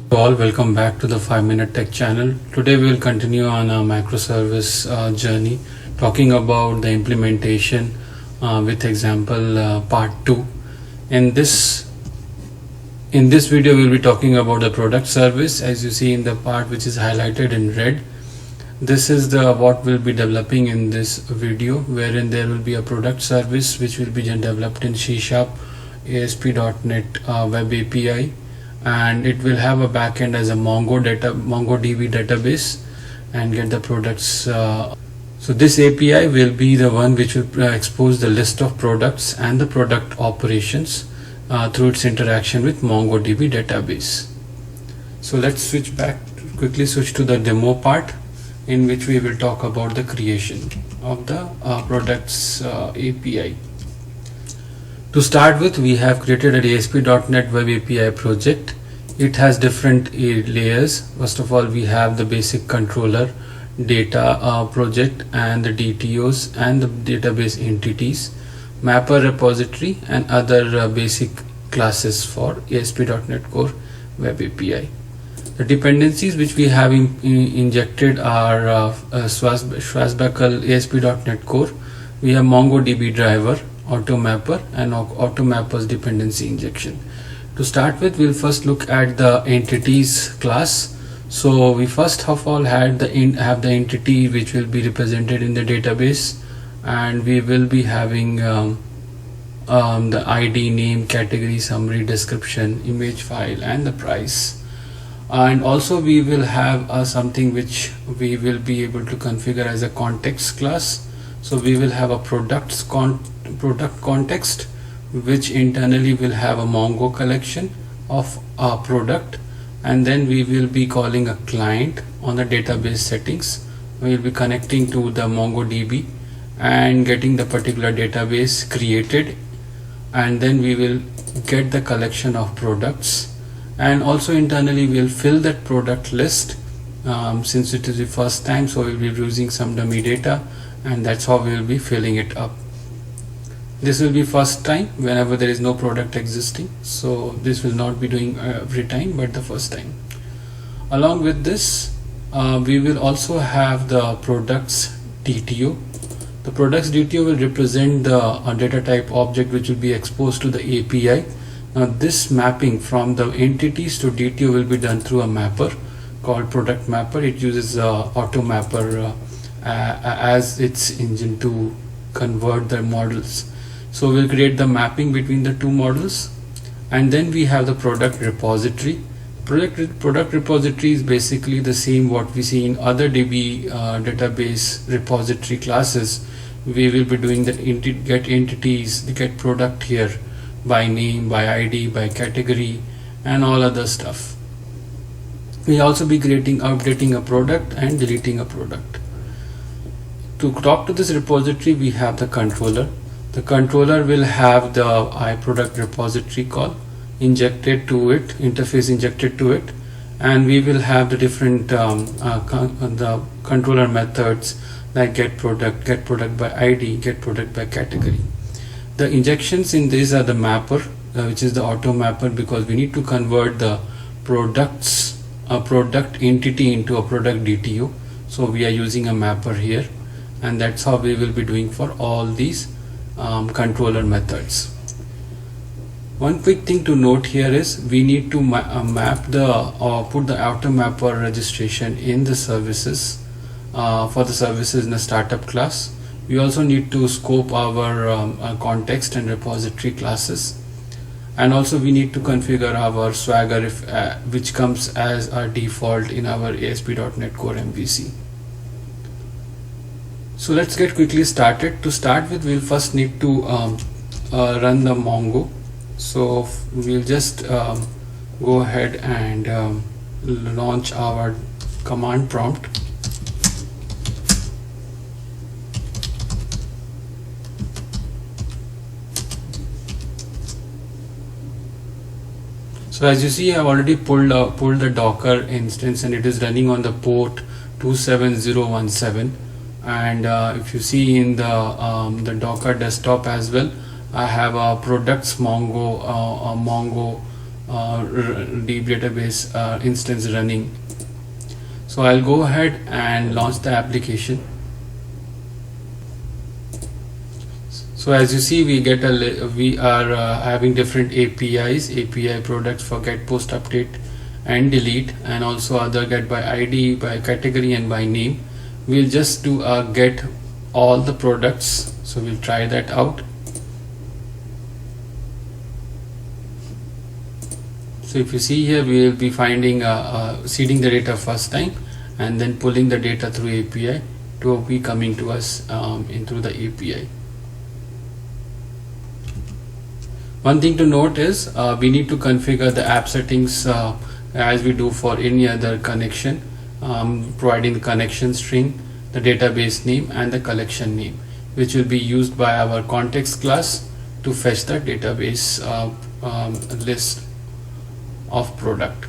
All welcome back to the 5-Minute Tech channel. Today we will continue on our microservice journey, talking about the implementation with example part 2. In this video we will be talking about the product service. As you see in the part which is highlighted in red, this is the what we'll be developing in this video, wherein there will be a product service which will be developed in C# ASP.NET Web API, and it will have a backend as a MongoDB database and get the products. So this API will be the one which will expose the list of products and the product operations through its interaction with MongoDB database. So let's quickly switch to the demo part, in which we will talk about the creation of the products API. To start with, we have created an ASP.NET Web API project. It has different layers. First of all, we have the basic controller, data project, and the DTOs and the database entities, mapper repository, and other basic classes for ASP.NET Core Web API. The dependencies which we have injected are Swashbuckle ASP.NET Core. We have MongoDB driver, AutoMapper, and AutoMapper's dependency injection. To start with, we'll first look at the entities class. So we first of all have the entity which will be represented in the database, and we will be having the ID, name, category, summary, description, image file, and the price. And also we will have something which we will be able to configure as a context class. So we will have a product context, which internally will have a Mongo collection of a product, and then we will be calling a client on the database settings. We will be connecting to the MongoDB and getting the particular database created, and then we will get the collection of products, and also internally we will fill that product list. Since it is the first time, so we will be using some dummy data, and that's how we will be filling it up. This will be first time whenever there is no product existing, so this will not be doing every time, but the first time. Along with this, we will also have the products DTO. The products DTO will represent the data type object which will be exposed to the API. Now this mapping from the entities to DTO will be done through a mapper called product mapper. It uses AutoMapper as its engine to convert the models. So we'll create the mapping between the two models, and then we have the product repository. Product repository is basically the same what we see in other DB database repository classes. We will be doing the get entities, the get product here by name, by ID, by category, and all other stuff. We'll also be updating a product and deleting a product. To talk to this repository, we have the controller. The controller will have the iProduct repository call injected to it, interface injected to it, and we will have the different the controller methods like get product by ID, get product by category. The injections in this are the mapper, which is the AutoMapper, because we need to convert the product entity into a product DTO. So we are using a mapper here, and that's how we will be doing for all these controller methods. One quick thing to note here is we need to put the AutoMapper registration in the services for the services in the startup class. We also need to scope our context and repository classes, and also we need to configure our Swagger which comes as our default in our ASP.NET Core MVC. So let's get quickly started. To start with, we'll first need to run the Mongo. So we'll just go ahead and launch our command prompt. So as you see, I've already pulled the Docker instance, and it is running on the port 27017. And if you see in the Docker desktop as well, I have a products Mongo deep database instance running. So I'll go ahead and launch the application. So as you see, we are having different APIs, API products for get, post, update and delete, and also other get by ID, by category and by name. We'll just do a get all the products. So we'll try that out. So if you see here, we will be finding seeding the data first time and then pulling the data through API to be coming to us into the API. One thing to note is we need to configure the app settings as we do for any other connection, providing the connection string, the database name and the collection name, which will be used by our context class to fetch the database list of product.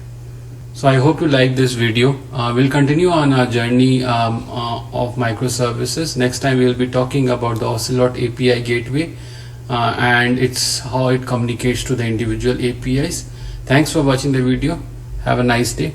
So I hope you like this video. We'll continue on our journey of microservices. Next time we will be talking about the Ocelot API gateway and it's how it communicates to the individual APIs. Thanks for watching the video. Have a nice day.